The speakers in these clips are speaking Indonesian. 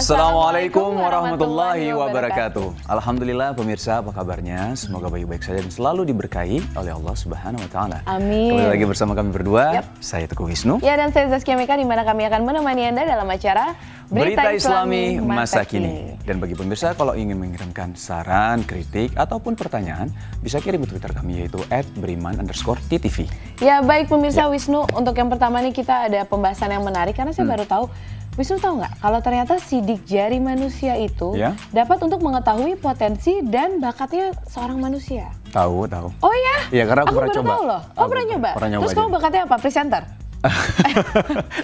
Assalamualaikum warahmatullahi wabarakatuh. Alhamdulillah pemirsa, apa kabarnya? Semoga baik-baik saja dan selalu diberkahi oleh Allah Subhanahu wa taala. Amin. Kembali lagi bersama kami berdua. Saya Teguh Wisnu. Ya, dan saya Zaskia Meka, di mana kami akan menemani Anda dalam acara Berita Islami Masa Kini. Dan bagi pemirsa, kalau ingin mengirimkan saran, kritik, ataupun pertanyaan, bisa kirim ke Twitter kami, yaitu @beriman_ttv. Ya, baik pemirsa Wisnu, untuk yang pertama nih kita ada pembahasan yang menarik, karena saya baru tahu. Wisnu tahu nggak kalau ternyata sidik jari manusia itu dapat untuk mengetahui potensi dan bakatnya seorang manusia? Tahu. Oh ya? Iya, karena aku pernah coba. Tahu loh. Oh, pernah nyoba? Terus kamu bakatnya apa? Presenter?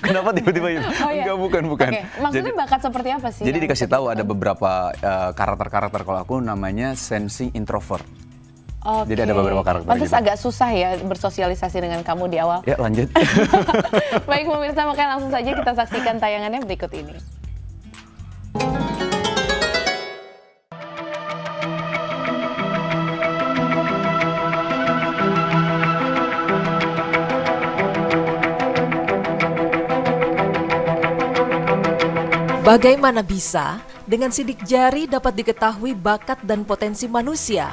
Kenapa tiba-tiba itu? Oh, iya. Enggak, bukan. Oke. Maksudnya bakat seperti apa sih? Jadi dikasih tahu ada beberapa karakter-karakter, kalau aku namanya sensing introvert. Oke. Jadi ada beberapa karakter. Pantes gitu. Agak susah ya bersosialisasi dengan kamu di awal. Ya, lanjut. Baik pemirsa, makanya langsung saja kita saksikan tayangannya berikut ini. Bagaimana bisa dengan sidik jari dapat diketahui bakat dan potensi manusia?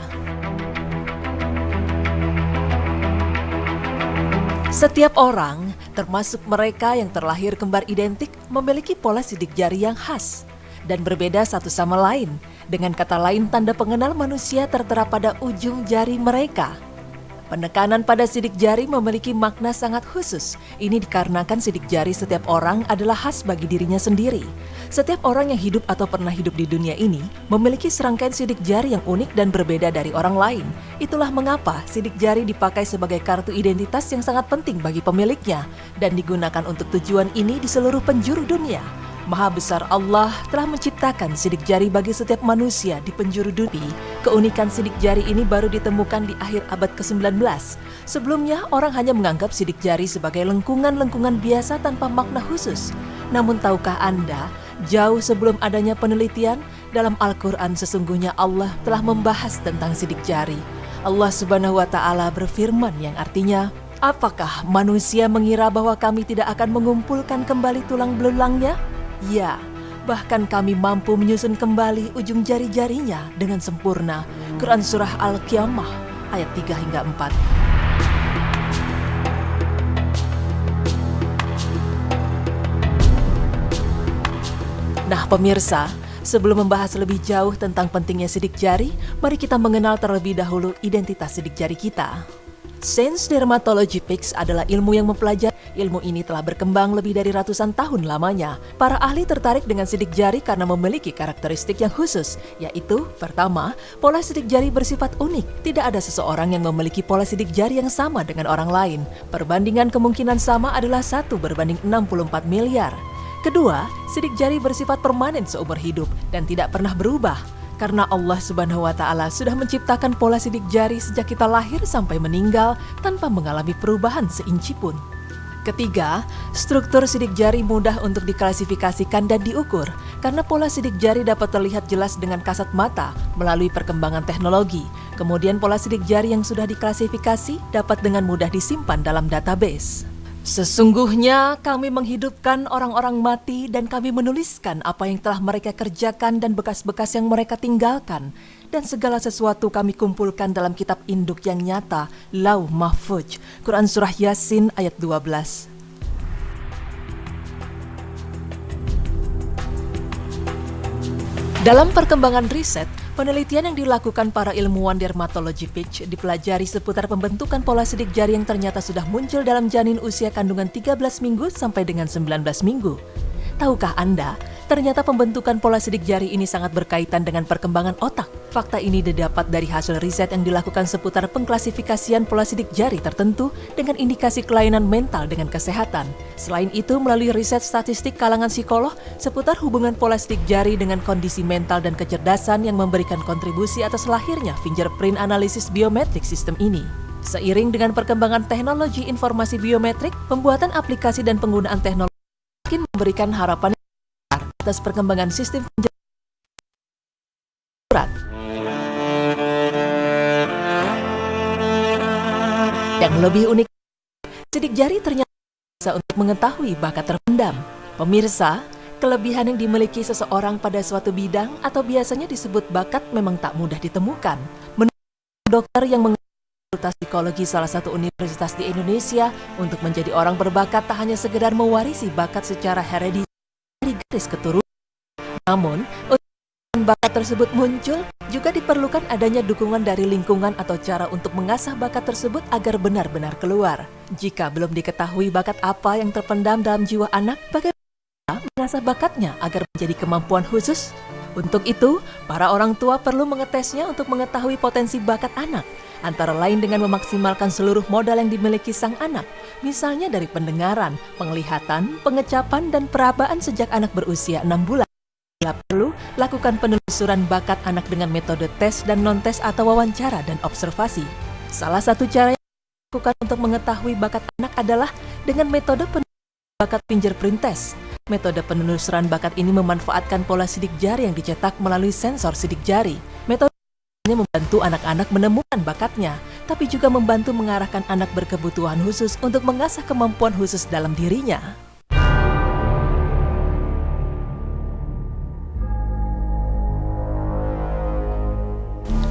Setiap orang, termasuk mereka yang terlahir kembar identik, memiliki pola sidik jari yang khas dan berbeda satu sama lain. Dengan kata lain, tanda pengenal manusia tertera pada ujung jari mereka. Penekanan pada sidik jari memiliki makna sangat khusus. Ini dikarenakan sidik jari setiap orang adalah khas bagi dirinya sendiri. Setiap orang yang hidup atau pernah hidup di dunia ini memiliki serangkaian sidik jari yang unik dan berbeda dari orang lain. Itulah mengapa sidik jari dipakai sebagai kartu identitas yang sangat penting bagi pemiliknya dan digunakan untuk tujuan ini di seluruh penjuru dunia. Maha besar Allah telah menciptakan sidik jari bagi setiap manusia di penjuru dunia. Keunikan sidik jari ini baru ditemukan di akhir abad ke-19. Sebelumnya, orang hanya menganggap sidik jari sebagai lengkungan-lengkungan biasa tanpa makna khusus. Namun tahukah Anda, jauh sebelum adanya penelitian, dalam Al-Quran sesungguhnya Allah telah membahas tentang sidik jari. Allah Subhanahu wa Ta'ala berfirman yang artinya, apakah manusia mengira bahwa kami tidak akan mengumpulkan kembali tulang belulangnya? Ya, bahkan kami mampu menyusun kembali ujung jari-jarinya dengan sempurna. Quran Surah Al-Qiyamah ayat 3 hingga 4. Nah pemirsa, sebelum membahas lebih jauh tentang pentingnya sidik jari, mari kita mengenal terlebih dahulu identitas sidik jari kita. Sains Dermatologipics adalah ilmu yang mempelajari. Ilmu ini telah berkembang lebih dari ratusan tahun lamanya. Para ahli tertarik dengan sidik jari karena memiliki karakteristik yang khusus, yaitu pertama, pola sidik jari bersifat unik. Tidak ada seseorang yang memiliki pola sidik jari yang sama dengan orang lain. Perbandingan kemungkinan sama adalah 1:64 miliar. Kedua, sidik jari bersifat permanen seumur hidup dan tidak pernah berubah. Karena Allah Subhanahu wa Ta'ala sudah menciptakan pola sidik jari sejak kita lahir sampai meninggal tanpa mengalami perubahan seinci pun. Ketiga, struktur sidik jari mudah untuk diklasifikasikan dan diukur karena pola sidik jari dapat terlihat jelas dengan kasat mata melalui perkembangan teknologi. Kemudian pola sidik jari yang sudah diklasifikasi dapat dengan mudah disimpan dalam database. Sesungguhnya kami menghidupkan orang-orang mati dan kami menuliskan apa yang telah mereka kerjakan dan bekas-bekas yang mereka tinggalkan. Dan segala sesuatu kami kumpulkan dalam kitab induk yang nyata, Lauh Mahfuz. Quran Surah Yasin ayat 12. Dalam perkembangan riset, penelitian yang dilakukan para ilmuwan Dermatologipics dipelajari seputar pembentukan pola sidik jari yang ternyata sudah muncul dalam janin usia kandungan 13 minggu sampai dengan 19 minggu. Tahukah Anda, ternyata pembentukan pola sidik jari ini sangat berkaitan dengan perkembangan otak. Fakta ini didapat dari hasil riset yang dilakukan seputar pengklasifikasian pola sidik jari tertentu dengan indikasi kelainan mental dengan kesehatan. Selain itu, melalui riset statistik kalangan psikolog seputar hubungan pola sidik jari dengan kondisi mental dan kecerdasan yang memberikan kontribusi atas lahirnya fingerprint analisis biometrik sistem ini. Seiring dengan perkembangan teknologi informasi biometrik, pembuatan aplikasi dan penggunaan teknologi makin memberikan harapan atas perkembangan sistem fingerprint. Yang lebih unik, sidik jari ternyata bisa untuk mengetahui bakat terpendam. Pemirsa, Kelebihan yang dimiliki seseorang pada suatu bidang atau biasanya disebut bakat memang tak mudah ditemukan. Menurut dokter yang Fakultas Psikologi salah satu universitas di Indonesia, untuk menjadi orang berbakat tak hanya sekedar mewarisi bakat secara herediter dari garis keturunan. Namun, untuk bakat tersebut muncul, juga diperlukan adanya dukungan dari lingkungan atau cara untuk mengasah bakat tersebut agar benar-benar keluar. Jika belum diketahui bakat apa yang terpendam dalam jiwa anak, bagaimana mengasah bakatnya agar menjadi kemampuan khusus? Untuk itu, para orang tua perlu mengetesnya untuk mengetahui potensi bakat anak, antara lain dengan memaksimalkan seluruh modal yang dimiliki sang anak, misalnya dari pendengaran, penglihatan, pengecapan, dan perabaan sejak anak berusia 6 bulan. Bila perlu, lakukan penelusuran bakat anak dengan metode tes dan non-tes atau wawancara dan observasi. Salah satu cara yang dilakukan untuk mengetahui bakat anak adalah dengan metode bakat fingerprint test. Metode penelusuran bakat ini memanfaatkan pola sidik jari yang dicetak melalui sensor sidik jari. Metode ini membantu anak-anak menemukan bakatnya, tapi juga membantu mengarahkan anak berkebutuhan khusus untuk mengasah kemampuan khusus dalam dirinya.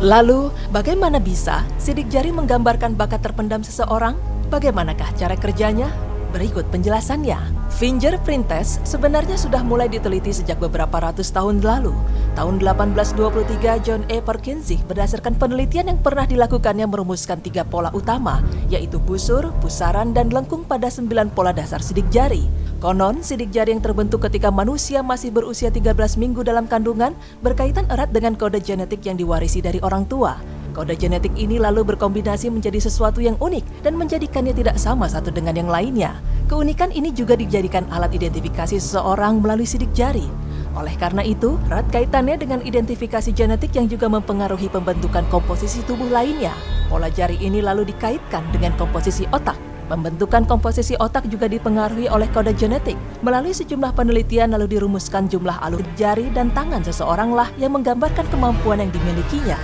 Lalu, bagaimana bisa sidik jari menggambarkan bakat terpendam seseorang? Bagaimanakah cara kerjanya? Berikut penjelasannya. Fingerprint test sebenarnya sudah mulai diteliti sejak beberapa ratus tahun lalu. Tahun 1823, John A. Perkins berdasarkan penelitian yang pernah dilakukannya merumuskan 3 pola utama, yaitu busur, pusaran, dan lengkung pada 9 pola dasar sidik jari. Konon, sidik jari yang terbentuk ketika manusia masih berusia 13 minggu dalam kandungan berkaitan erat dengan kode genetik yang diwarisi dari orang tua. Kode genetik ini lalu berkombinasi menjadi sesuatu yang unik dan menjadikannya tidak sama satu dengan yang lainnya. Keunikan ini juga dijadikan alat identifikasi seseorang melalui sidik jari. Oleh karena itu, erat kaitannya dengan identifikasi genetik yang juga mempengaruhi pembentukan komposisi tubuh lainnya. Pola jari ini lalu dikaitkan dengan komposisi otak. Pembentukan komposisi otak juga dipengaruhi oleh kode genetik. Melalui sejumlah penelitian lalu dirumuskan jumlah alur jari dan tangan seseoranglah yang menggambarkan kemampuan yang dimilikinya.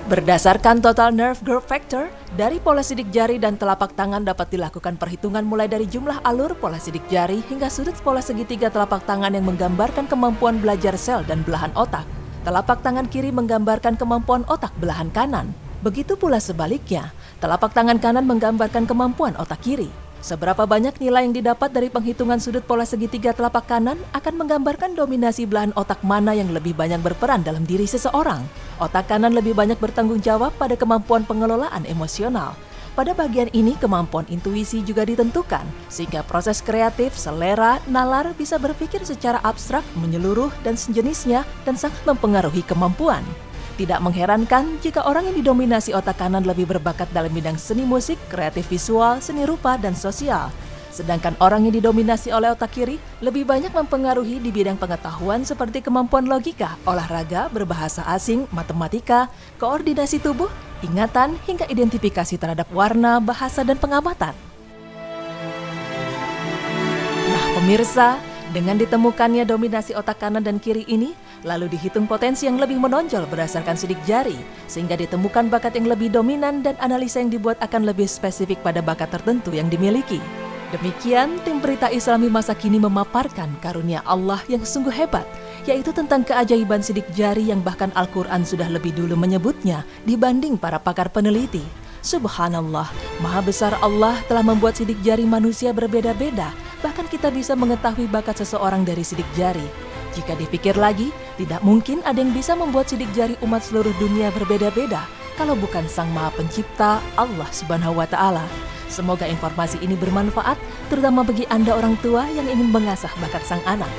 Berdasarkan total nerve growth factor, dari pola sidik jari dan telapak tangan dapat dilakukan perhitungan mulai dari jumlah alur pola sidik jari hingga sudut pola segitiga telapak tangan yang menggambarkan kemampuan belajar sel dan belahan otak. Telapak tangan kiri menggambarkan kemampuan otak belahan kanan. Begitu pula sebaliknya, telapak tangan kanan menggambarkan kemampuan otak kiri. Seberapa banyak nilai yang didapat dari penghitungan sudut pola segitiga telapak kanan akan menggambarkan dominasi belahan otak mana yang lebih banyak berperan dalam diri seseorang. Otak kanan lebih banyak bertanggung jawab pada kemampuan pengelolaan emosional. Pada bagian ini, kemampuan intuisi juga ditentukan, sehingga proses kreatif, selera, nalar bisa berpikir secara abstrak, menyeluruh, dan sejenisnya, dan sangat mempengaruhi kemampuan. Tidak mengherankan jika orang yang didominasi otak kanan lebih berbakat dalam bidang seni musik, kreatif visual, seni rupa, dan sosial. Sedangkan orang yang didominasi oleh otak kiri lebih banyak mempengaruhi di bidang pengetahuan seperti kemampuan logika, olahraga, berbahasa asing, matematika, koordinasi tubuh, ingatan, hingga identifikasi terhadap warna, bahasa, dan pengamatan. Nah pemirsa, dengan ditemukannya dominasi otak kanan dan kiri ini, lalu dihitung potensi yang lebih menonjol berdasarkan sidik jari, sehingga ditemukan bakat yang lebih dominan dan analisa yang dibuat akan lebih spesifik pada bakat tertentu yang dimiliki. Demikian, tim Berita Islami masa kini memaparkan karunia Allah yang sungguh hebat, yaitu tentang keajaiban sidik jari yang bahkan Al-Quran sudah lebih dulu menyebutnya dibanding para pakar peneliti. Subhanallah, Maha Besar Allah telah membuat sidik jari manusia berbeda-beda, bahkan kita bisa mengetahui bakat seseorang dari sidik jari. Jika dipikir lagi, tidak mungkin ada yang bisa membuat sidik jari umat seluruh dunia berbeda-beda kalau bukan Sang Maha Pencipta, Allah Subhanahu wa Ta'ala. Semoga informasi ini bermanfaat, terutama bagi Anda orang tua yang ingin mengasah bakat sang anak.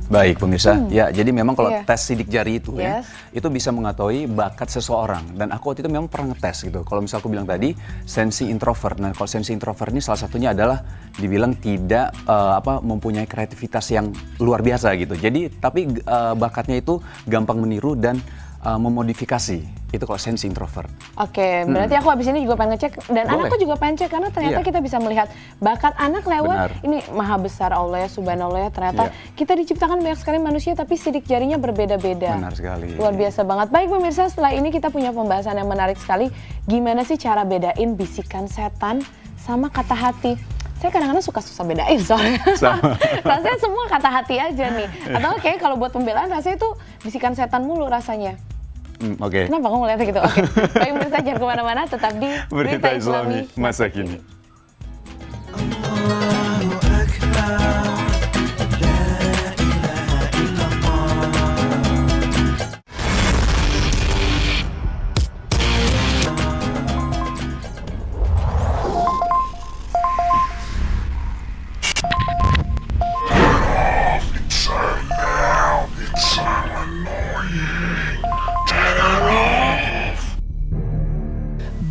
Baik pemirsa, ya jadi memang kalau tes sidik jari itu Yes. ya, itu bisa mengetahui bakat seseorang. Dan aku waktu itu memang pernah ngetes gitu. Kalau misal aku bilang tadi, sensi introvert. Nah kalau sensi introvert ini salah satunya adalah dibilang tidak mempunyai kreativitas yang luar biasa gitu. Jadi tapi bakatnya itu gampang meniru dan memodifikasi. itu kalau sensi introvert. Oke, berarti aku habis ini juga pengen ngecek dan Boleh. anakku juga pengen cek karena ternyata kita bisa melihat bakat anak lewat ini maha besar Allah ya, subhanallah ya, ternyata kita diciptakan banyak sekali manusia tapi sidik jarinya berbeda-beda. Benar sekali. Luar biasa banget. Baik pemirsa, setelah ini kita punya pembahasan yang menarik sekali. Gimana sih cara bedain bisikan setan sama kata hati? Saya kadang-kadang suka susah bedain soalnya. Rasanya semua kata hati aja nih. Atau kayak kalau buat pembelaan rasanya itu bisikan setan mulu rasanya. Oke. Kenapa kamu ngeliatnya gitu? Oke. Baik pemirsa, jangan kemana-mana, tetap di Berita Islami masa kini.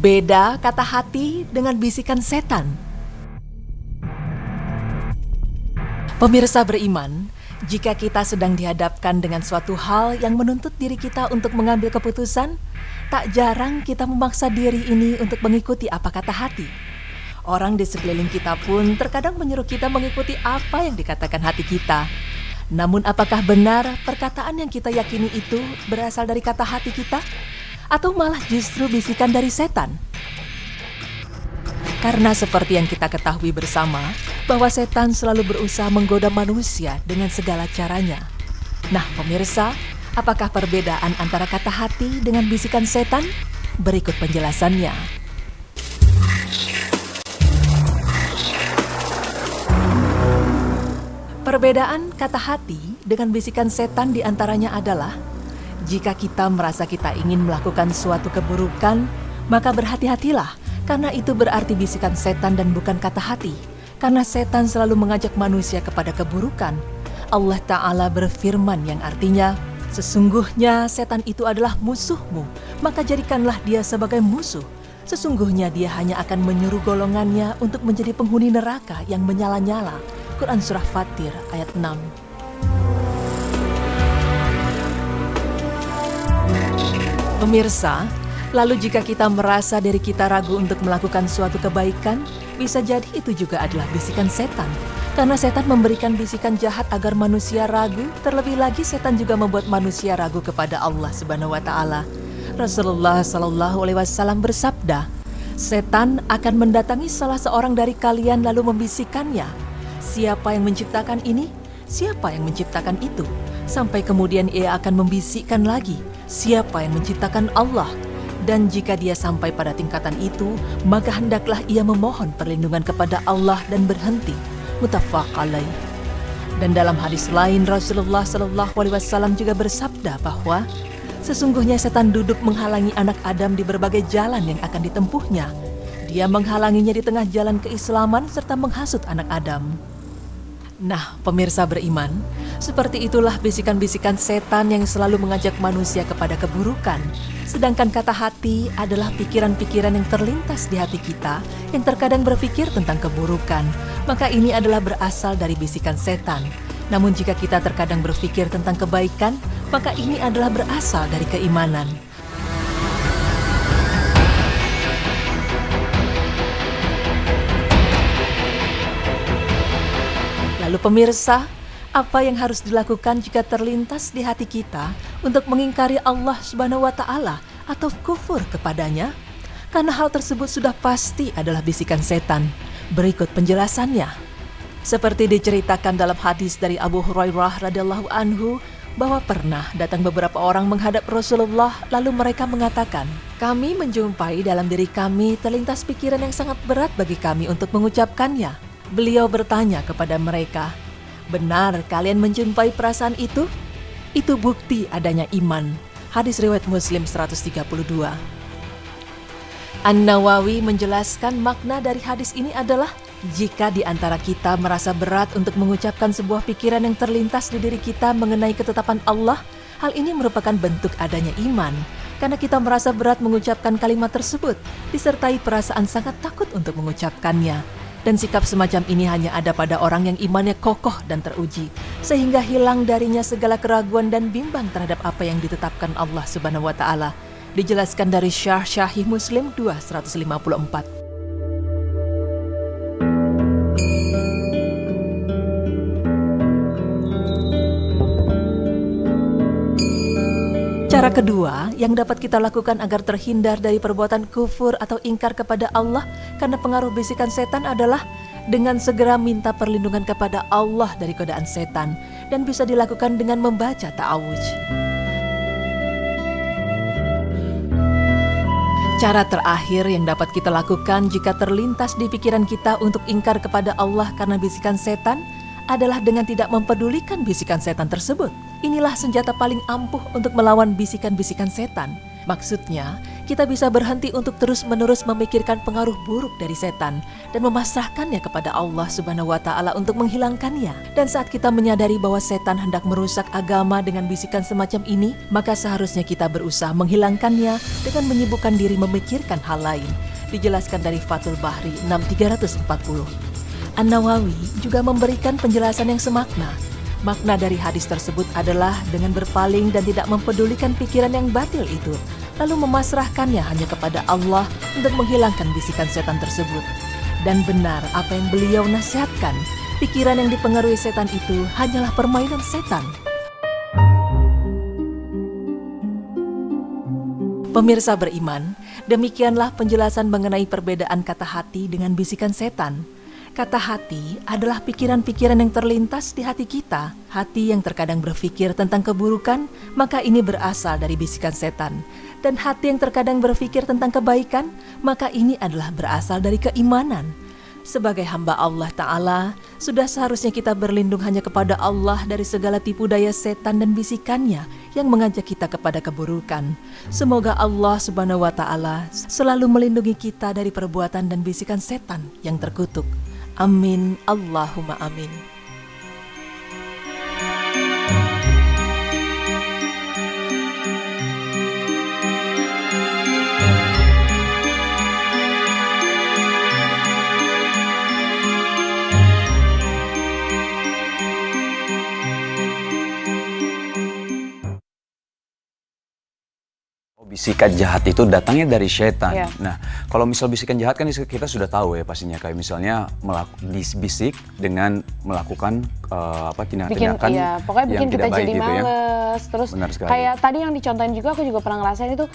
Beda kata hati dengan bisikan setan. Pemirsa beriman, jika kita sedang dihadapkan dengan suatu hal yang menuntut diri kita untuk mengambil keputusan, tak jarang kita memaksa diri ini untuk mengikuti apa kata hati. Orang di sekeliling kita pun terkadang menyuruh kita mengikuti apa yang dikatakan hati kita. Namun apakah benar perkataan yang kita yakini itu berasal dari kata hati kita? Atau malah justru bisikan dari setan? Karena seperti yang kita ketahui bersama, bahwa setan selalu berusaha menggoda manusia dengan segala caranya. Nah pemirsa, apakah perbedaan antara kata hati dengan bisikan setan? Berikut penjelasannya. Perbedaan kata hati dengan bisikan setan diantaranya adalah jika kita merasa kita ingin melakukan suatu keburukan, maka berhati-hatilah, karena itu berarti bisikan setan dan bukan kata hati. Karena setan selalu mengajak manusia kepada keburukan. Allah Ta'ala berfirman yang artinya, sesungguhnya setan itu adalah musuhmu, maka jadikanlah dia sebagai musuh. Sesungguhnya dia hanya akan menyuruh golongannya untuk menjadi penghuni neraka yang menyala-nyala. Quran Surah Fatir ayat 6. Pemirsa, lalu jika kita merasa diri kita ragu untuk melakukan suatu kebaikan, bisa jadi itu juga adalah bisikan setan. Karena setan memberikan bisikan jahat agar manusia ragu, terlebih lagi setan juga membuat manusia ragu kepada Allah Subhanahu wa Ta'ala. Rasulullah Shallallahu Alaihi Wasallam bersabda, setan akan mendatangi salah seorang dari kalian lalu membisikkannya, siapa yang menciptakan ini? Siapa yang menciptakan itu? Sampai kemudian ia akan membisikkan lagi, siapa yang menciptakan Allah? Dan jika dia sampai pada tingkatan itu, maka hendaklah ia memohon perlindungan kepada Allah dan berhenti. Muttafaq alaih. Dan dalam hadis lain Rasulullah Shallallahu Alaihi Wasallam juga bersabda bahwa sesungguhnya setan duduk menghalangi anak Adam di berbagai jalan yang akan ditempuhnya. Dia menghalanginya di tengah jalan keislaman serta menghasut anak Adam. Nah, pemirsa beriman, seperti itulah bisikan-bisikan setan yang selalu mengajak manusia kepada keburukan. Sedangkan kata hati adalah pikiran-pikiran yang terlintas di hati kita yang terkadang berpikir tentang keburukan. Maka ini adalah berasal dari bisikan setan. Namun jika kita terkadang berpikir tentang kebaikan, maka ini adalah berasal dari keimanan. Lalu pemirsa, apa yang harus dilakukan jika terlintas di hati kita untuk mengingkari Allah Subhanahu wa Ta'ala atau kufur kepadanya? Karena hal tersebut sudah pasti adalah bisikan setan. Berikut penjelasannya. Seperti diceritakan dalam hadis dari Abu Hurairah radhiyallahu anhu, bahwa pernah datang beberapa orang menghadap Rasulullah lalu mereka mengatakan, kami menjumpai dalam diri kami terlintas pikiran yang sangat berat bagi kami untuk mengucapkannya. Beliau bertanya kepada mereka, benar kalian menjumpai perasaan itu? Itu bukti adanya iman. Hadis riwayat Muslim 132. An-Nawawi menjelaskan makna dari hadis ini adalah jika di antara kita merasa berat untuk mengucapkan sebuah pikiran yang terlintas di diri kita mengenai ketetapan Allah, hal ini merupakan bentuk adanya iman. Karena kita merasa berat mengucapkan kalimat tersebut, disertai perasaan sangat takut untuk mengucapkannya. Dan sikap semacam ini hanya ada pada orang yang imannya kokoh dan teruji, sehingga hilang darinya segala keraguan dan bimbang terhadap apa yang ditetapkan Allah Subhanahu wa Ta'ala. Dijelaskan dari Syarh Sahih Muslim 254. Cara kedua yang dapat kita lakukan agar terhindar dari perbuatan kufur atau ingkar kepada Allah karena pengaruh bisikan setan adalah dengan segera minta perlindungan kepada Allah dari godaan setan, dan bisa dilakukan dengan membaca ta'awudz. Cara terakhir yang dapat kita lakukan jika terlintas di pikiran kita untuk ingkar kepada Allah karena bisikan setan adalah dengan tidak mempedulikan bisikan setan tersebut. Inilah senjata paling ampuh untuk melawan bisikan-bisikan setan. Maksudnya, kita bisa berhenti untuk terus-menerus memikirkan pengaruh buruk dari setan dan memasrahkannya kepada Allah Subhanahu wa Ta'ala untuk menghilangkannya. Dan saat kita menyadari bahwa setan hendak merusak agama dengan bisikan semacam ini, maka seharusnya kita berusaha menghilangkannya dengan menyibukkan diri memikirkan hal lain. Dijelaskan dari Fathul Bahri 6340. An-Nawawi juga memberikan penjelasan yang semakna. Makna dari hadis tersebut adalah dengan berpaling dan tidak mempedulikan pikiran yang batil itu, lalu memasrahkannya hanya kepada Allah untuk menghilangkan bisikan setan tersebut. Dan benar apa yang beliau nasihatkan, pikiran yang dipengaruhi setan itu hanyalah permainan setan. Pemirsa beriman, demikianlah penjelasan mengenai perbedaan kata hati dengan bisikan setan. Kata hati adalah pikiran-pikiran yang terlintas di hati kita. Hati yang terkadang berpikir tentang keburukan, maka ini berasal dari bisikan setan. Dan hati yang terkadang berpikir tentang kebaikan, maka ini adalah berasal dari keimanan. Sebagai hamba Allah Ta'ala, sudah seharusnya kita berlindung hanya kepada Allah dari segala tipu daya setan dan bisikannya yang mengajak kita kepada keburukan. Semoga Allah Subhanahu wa Ta'ala selalu melindungi kita dari perbuatan dan bisikan setan yang terkutuk. Amin, Allahumma amin. Bisikan jahat itu datangnya dari setan. Yeah. Nah, kalau misal bisikan jahat kan kita sudah tahu ya pastinya, kayak misalnya bisik dengan melakukan tindakan-tindakan pokoknya bikin yang kita tidak baik jadi gitu ya. males. Terus Benar sekali. kayak tadi yang dicontohin juga, aku juga pernah ngerasain itu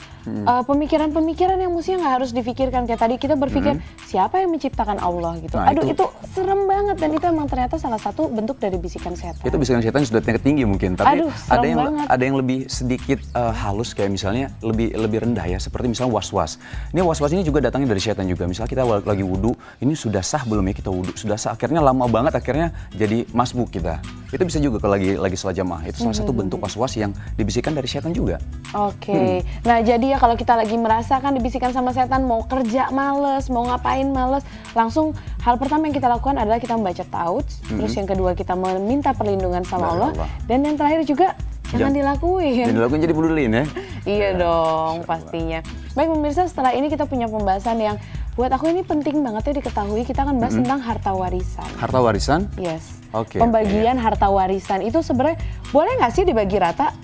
pemikiran-pemikiran yang mestinya nggak harus difikirkan. Kayak tadi kita berpikir siapa yang menciptakan Allah gitu. Nah, Aduh itu serem banget, dan itu emang ternyata salah satu bentuk dari bisikan setan. Itu bisikan setan sudah tingkat tinggi mungkin, tapi Aduh, serem banget. ada yang lebih sedikit halus, kayak misalnya lebih rendah ya, seperti misalnya was-was. Ini was-was ini juga datangnya dari setan juga. Misalnya kita lagi wudhu, ini sudah sah belum ya kita wudhu? Sudah sah, akhirnya lama banget, akhirnya jadi masbuk kita. Itu bisa juga kalau lagi salat jamaah. Itu salah satu bentuk was-was yang dibisikkan dari setan juga. Oke. Nah jadi ya kalau kita lagi merasakan dibisikkan sama setan, mau kerja males, mau ngapain males, langsung hal pertama yang kita lakukan adalah kita membaca ta'awudz. Terus yang kedua kita meminta perlindungan sama Allah. Dan yang terakhir juga jangan dilakuin. Jangan dilakuin, jadi pedulin ya. Iya dong, pastinya. Baik pemirsa, setelah ini kita punya pembahasan yang buat aku ini penting banget ya diketahui. Kita akan bahas tentang harta warisan. Harta warisan? Yes. Oke. Pembagian harta warisan itu sebenarnya boleh nggak sih dibagi rata?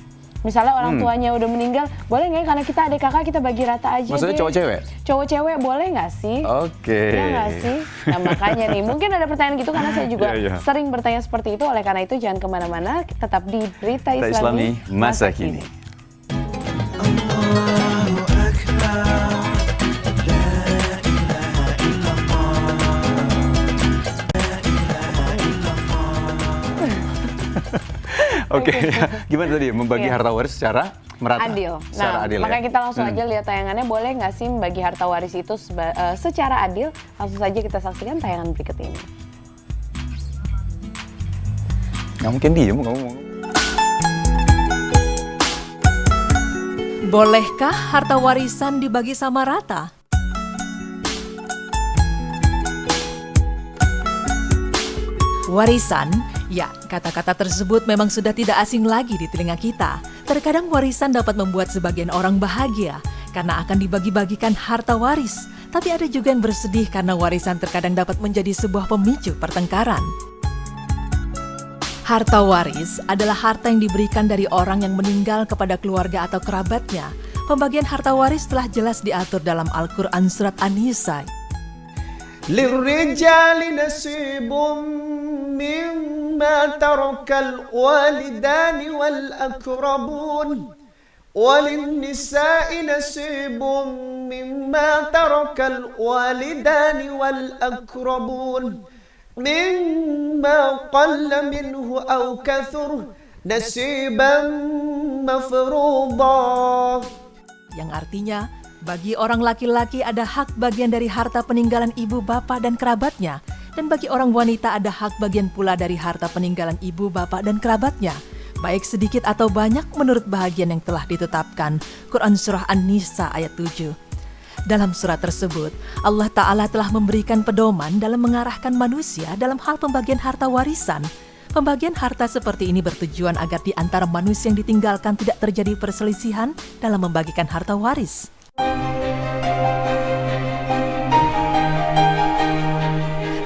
Misalnya orang tuanya udah meninggal, boleh nggak ya karena kita adik kakak kita bagi rata aja. Maksudnya cowok-cewek? Cowok-cewek boleh nggak sih? Oke. Ya nggak sih? Nah makanya nih, mungkin ada pertanyaan gitu karena saya juga sering bertanya seperti itu. Oleh karena itu jangan kemana-mana, tetap di Berita Islami Masa Kini. Oke, gimana tadi membagi harta waris secara merata? Adil. Secara adil makanya ya? kita langsung aja lihat tayangannya. Boleh nggak sih membagi harta waris itu secara adil? Langsung saja kita saksikan tayangan berikut ini. Nggak mungkin diem ngomong. Bolehkah harta warisan dibagi sama rata? Warisan, ya, kata-kata tersebut memang sudah tidak asing lagi di telinga kita. Terkadang warisan dapat membuat sebagian orang bahagia karena akan dibagi-bagikan harta waris. Tapi ada juga yang bersedih karena warisan terkadang dapat menjadi sebuah pemicu pertengkaran. Harta waris adalah harta yang diberikan dari orang yang meninggal kepada keluarga atau kerabatnya Pembagian harta waris telah jelas diatur dalam Al-Quran Surat An-Nisa. للرجال نصيب مما ترك الوالدان والأقربون وللنساء نصيب مما ترك الوالدان والأقربون مما قل منه أو كثر نصيبا مفروضا. Yang artinya, bagi orang laki-laki ada hak bagian dari harta peninggalan ibu bapak dan kerabatnya, dan bagi orang wanita ada hak bagian pula dari harta peninggalan ibu bapak dan kerabatnya, baik sedikit atau banyak menurut bahagian yang telah ditetapkan. Quran Surah An-Nisa ayat 7. Dalam surat tersebut, Allah Ta'ala telah memberikan pedoman dalam mengarahkan manusia dalam hal pembagian harta warisan. Pembagian harta seperti ini bertujuan agar di antara manusia yang ditinggalkan tidak terjadi perselisihan dalam membagikan harta waris.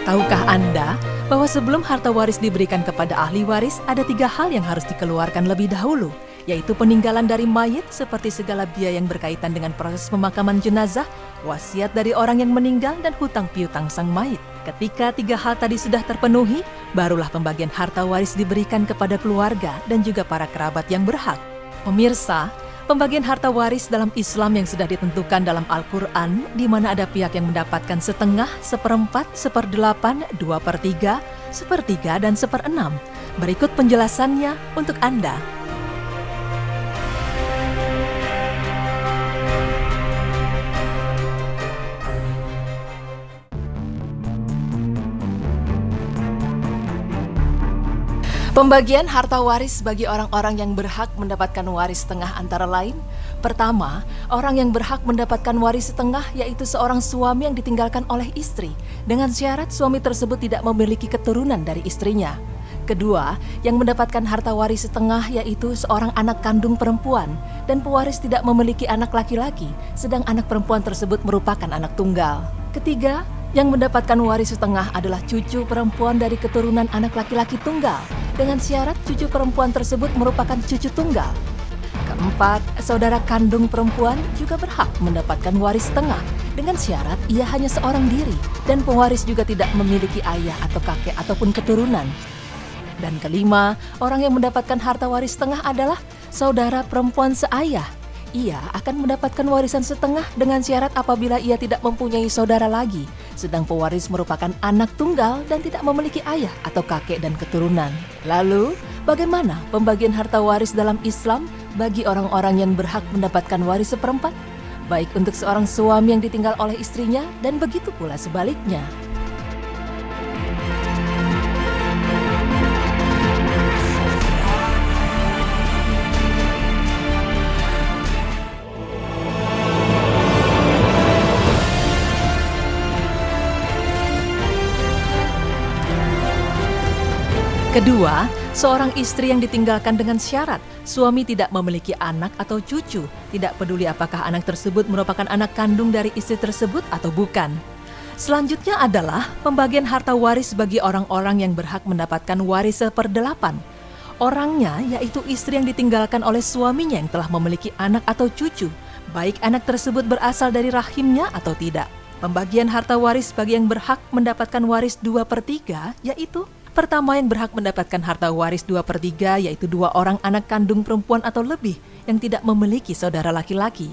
Tahukah Anda bahwa sebelum harta waris diberikan kepada ahli waris, ada 3 hal yang harus dikeluarkan lebih dahulu, yaitu peninggalan dari mayit seperti segala biaya yang berkaitan dengan proses pemakaman jenazah, wasiat dari orang yang meninggal, dan hutang piutang sang mayit. Ketika 3 hal tadi sudah terpenuhi, barulah pembagian harta waris diberikan kepada keluarga dan juga para kerabat yang berhak. Pemirsa, pembagian harta waris dalam Islam yang sudah ditentukan dalam Al-Quran, di mana ada pihak yang mendapatkan setengah, seperempat, seperdelapan, 2/3, sepertiga, dan 1/6. Berikut penjelasannya untuk Anda. Pembagian harta waris bagi orang-orang yang berhak mendapatkan waris setengah antara lain. Pertama, orang yang berhak mendapatkan waris setengah yaitu seorang suami yang ditinggalkan oleh istri, dengan syarat suami tersebut tidak memiliki keturunan dari istrinya. Kedua, yang mendapatkan harta waris setengah yaitu seorang anak kandung perempuan dan pewaris tidak memiliki anak laki-laki, sedang anak perempuan tersebut merupakan anak tunggal. Ketiga, yang mendapatkan waris setengah adalah cucu perempuan dari keturunan anak laki-laki tunggal, dengan syarat cucu perempuan tersebut merupakan cucu tunggal. Keempat, saudara kandung perempuan juga berhak mendapatkan waris setengah, dengan syarat ia hanya seorang diri, dan pewaris juga tidak memiliki ayah atau kakek ataupun keturunan. Dan kelima, orang yang mendapatkan harta waris setengah adalah saudara perempuan seayah. Ia akan mendapatkan warisan setengah dengan syarat apabila ia tidak mempunyai saudara lagi, sedang pewaris merupakan anak tunggal dan tidak memiliki ayah atau kakek dan keturunan. Lalu, bagaimana pembagian harta waris dalam Islam bagi orang-orang yang berhak mendapatkan waris seperempat? Baik untuk seorang suami yang ditinggal oleh istrinya dan begitu pula sebaliknya. Kedua, seorang istri yang ditinggalkan dengan syarat suami tidak memiliki anak atau cucu, tidak peduli apakah anak tersebut merupakan anak kandung dari istri tersebut atau bukan. Selanjutnya adalah pembagian harta waris bagi orang-orang yang berhak mendapatkan waris 1/8. Orangnya yaitu istri yang ditinggalkan oleh suaminya yang telah memiliki anak atau cucu, baik anak tersebut berasal dari rahimnya atau tidak. Pembagian harta waris bagi yang berhak mendapatkan waris 2/3 yaitu: pertama, yang berhak mendapatkan harta waris 2/3 yaitu 2 orang anak kandung perempuan atau lebih yang tidak memiliki saudara laki-laki.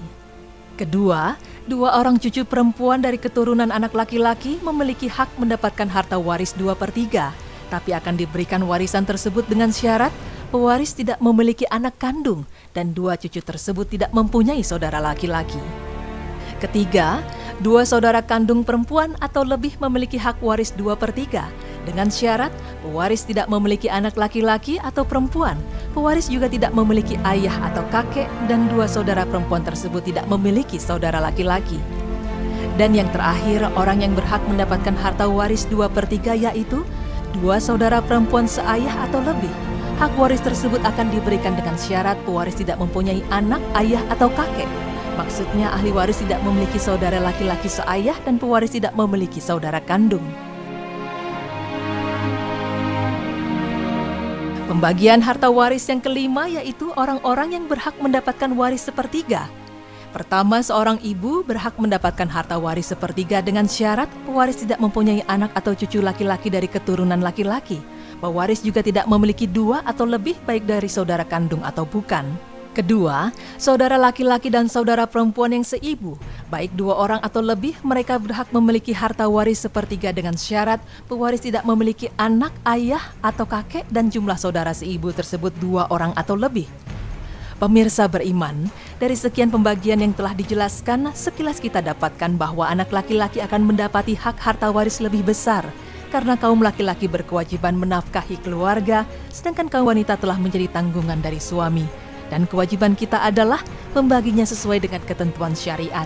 Kedua, 2 orang cucu perempuan dari keturunan anak laki-laki memiliki hak mendapatkan harta waris 2/3, tapi akan diberikan warisan tersebut dengan syarat pewaris tidak memiliki anak kandung dan 2 cucu tersebut tidak mempunyai saudara laki-laki. Ketiga, 2 saudara kandung perempuan atau lebih memiliki hak waris 2/3 dengan syarat pewaris tidak memiliki anak laki-laki atau perempuan, pewaris juga tidak memiliki ayah atau kakek, dan 2 saudara perempuan tersebut tidak memiliki saudara laki-laki. Dan yang terakhir, orang yang berhak mendapatkan harta waris 2/3 yaitu 2 saudara perempuan seayah atau lebih. Hak waris tersebut akan diberikan dengan syarat pewaris tidak mempunyai anak, ayah atau kakek. Maksudnya ahli waris tidak memiliki saudara laki-laki seayah dan pewaris tidak memiliki saudara kandung. Pembagian harta waris yang kelima yaitu orang-orang yang berhak mendapatkan waris 1/3. Pertama, seorang ibu berhak mendapatkan harta waris sepertiga dengan syarat pewaris tidak mempunyai anak atau cucu laki-laki dari keturunan laki-laki. Pewaris juga tidak memiliki 2 atau lebih baik dari saudara kandung atau bukan. Kedua, saudara laki-laki dan saudara perempuan yang seibu, baik 2 orang atau lebih, mereka berhak memiliki harta waris sepertiga dengan syarat pewaris tidak memiliki anak, ayah, atau kakek dan jumlah saudara seibu tersebut 2 orang atau lebih. Pemirsa beriman, dari sekian pembagian yang telah dijelaskan, sekilas kita dapatkan bahwa anak laki-laki akan mendapati hak harta waris lebih besar karena kaum laki-laki berkewajiban menafkahi keluarga, sedangkan kaum wanita telah menjadi tanggungan dari suami. Dan kewajiban kita adalah membaginya sesuai dengan ketentuan syariat.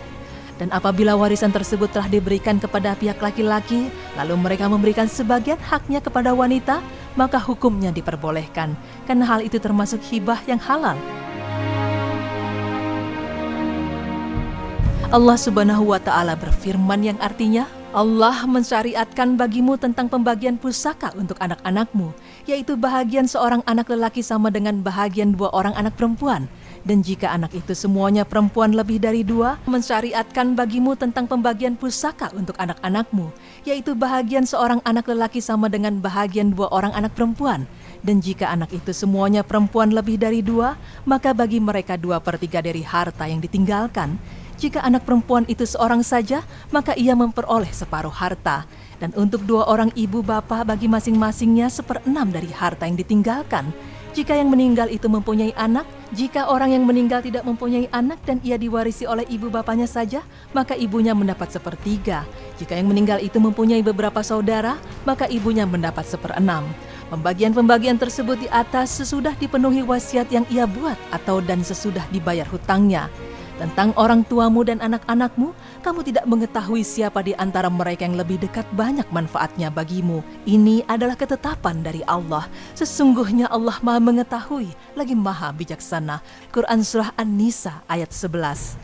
Dan apabila warisan tersebut telah diberikan kepada pihak laki-laki, lalu mereka memberikan sebagian haknya kepada wanita, maka hukumnya diperbolehkan, karena hal itu termasuk hibah yang halal. Allah Subhanahu wa Ta'ala berfirman yang artinya, Allah mensyariatkan bagimu tentang pembagian pusaka untuk anak-anakmu, yaitu bahagian seorang anak lelaki sama dengan bahagian 2 orang anak perempuan. Dan jika anak itu semuanya perempuan lebih dari 2, mensyariatkan bagimu tentang pembagian pusaka untuk anak-anakmu, yaitu bahagian seorang anak lelaki sama dengan bahagian 2 orang anak perempuan. Dan jika anak itu semuanya perempuan lebih dari 2, maka bagi mereka 2/3 dari harta yang ditinggalkan. Jika anak perempuan itu seorang saja, maka ia memperoleh separuh harta. Dan untuk 2 orang ibu bapa bagi masing-masingnya 1/6 dari harta yang ditinggalkan. Jika yang meninggal itu mempunyai anak, jika orang yang meninggal tidak mempunyai anak dan ia diwarisi oleh ibu bapanya saja, maka ibunya mendapat 1/3. Jika yang meninggal itu mempunyai beberapa saudara, maka ibunya mendapat 1/6. Pembagian-pembagian tersebut di atas sesudah dipenuhi wasiat yang ia buat atau dan sesudah dibayar hutangnya. Tentang orang tuamu dan anak-anakmu, kamu tidak mengetahui siapa di antara mereka yang lebih dekat banyak manfaatnya bagimu. Ini adalah ketetapan dari Allah. Sesungguhnya Allah Maha mengetahui, lagi Maha bijaksana. Quran Surah An-Nisa ayat 11.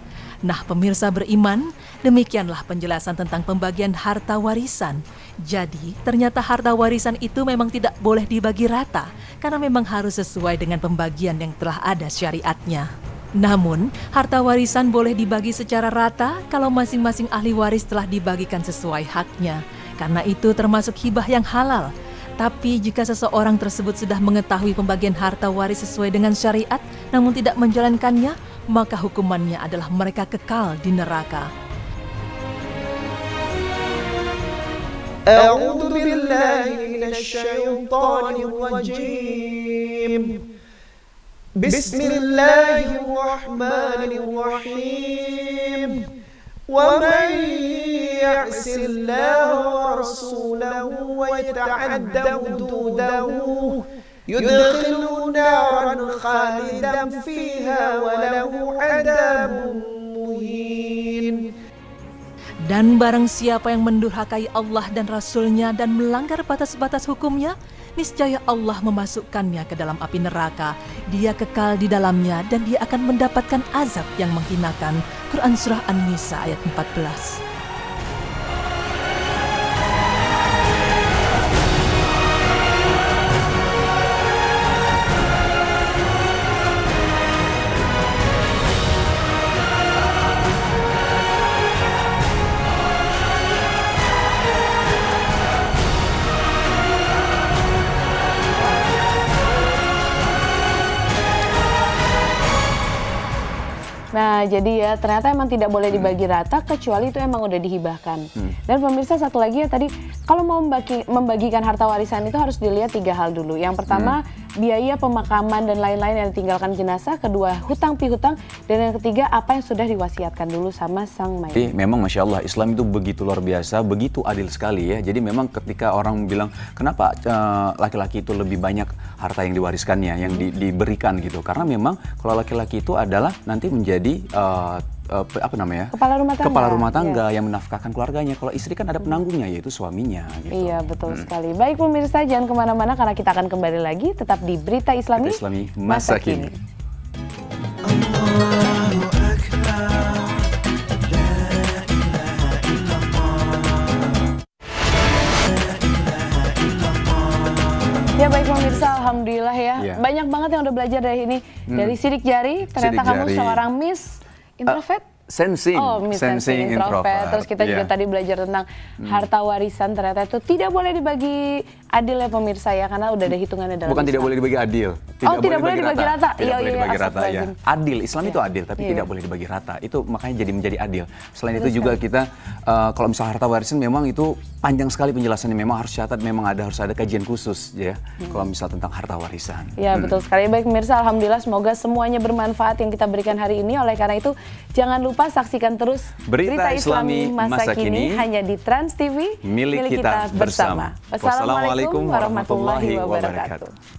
Nah, pemirsa beriman, demikianlah penjelasan tentang pembagian harta warisan. Jadi, ternyata harta warisan itu memang tidak boleh dibagi rata, karena memang harus sesuai dengan pembagian yang telah ada syariatnya. Namun, harta warisan boleh dibagi secara rata kalau masing-masing ahli waris telah dibagikan sesuai haknya. Karena itu termasuk hibah yang halal. Tapi jika seseorang tersebut sudah mengetahui pembagian harta waris sesuai dengan syariat, namun tidak menjalankannya, maka hukumannya adalah mereka kekal di neraka. A'udzu billahi minasy syaithanir rajim. Bismillahirrahmanirrahim. Wa man ya'si Allah wa rasulahu wa yata'adda hududahu yudkhilhu naran khalidan fiha wa lahu 'adzabun muhin. Dan barang siapa yang mendurhakai Allah dan Rasul-Nya dan melanggar batas-batas hukumnya, niscaya Allah memasukkannya ke dalam api neraka. Dia kekal di dalamnya dan dia akan mendapatkan azab yang menghinakan. Quran Surah An-Nisa ayat 14. Nah, jadi ya ternyata emang tidak boleh dibagi rata kecuali itu emang udah dihibahkan. Dan pemirsa satu lagi ya tadi, kalau mau membagikan harta warisan itu harus dilihat 3 hal dulu. Yang pertama, biaya pemakaman dan lain-lain yang ditinggalkan jenazah. Kedua, hutang piutang. Dan yang ketiga, apa yang sudah diwasiatkan dulu sama sang mayit. Jadi memang Masya Allah, Islam itu begitu luar biasa, begitu adil sekali ya. Jadi memang ketika orang bilang, kenapa laki-laki itu lebih banyak harta yang diwariskannya, yang diberikan gitu. Karena memang kalau laki-laki itu adalah nanti menjadi kepala rumah tangga yang menafkahkan keluarganya. Kalau istri kan ada penanggungnya, yaitu suaminya gitu. Iya, betul sekali. Baik pemirsa, jangan kemana-mana karena kita akan kembali lagi tetap di Berita Islami, Masa Kini. Ya baik pemirsa, alhamdulillah ya. Banyak banget yang udah belajar dari ini. Dari sidik jari, ternyata kamu seorang Miss Introvert. sensing introvert. Terus kita juga tadi belajar tentang harta warisan, ternyata itu tidak boleh dibagi adil ya pemirsa ya, karena udah ada hitungannya dalam Bukan Islam. tidak boleh dibagi adil. Tidak boleh dibagi rata. Tidak boleh dibagi rata ya. astagfirullahaladzim. Adil, Islam itu adil, tapi tidak boleh dibagi rata. Itu makanya jadi menjadi adil. Selain itu juga kita, kalau misalnya harta warisan memang itu panjang sekali penjelasannya. Memang harus catat, memang harus ada kajian khusus ya. Kalau misal tentang harta warisan. Ya betul sekali. Baik pemirsa, alhamdulillah semoga semuanya bermanfaat yang kita berikan hari ini. Oleh karena itu jangan lupa saksikan terus Berita Islami masa kini hanya di Trans TV milik kita bersama. Wassalamualaikum warahmatullahi wabarakatuh.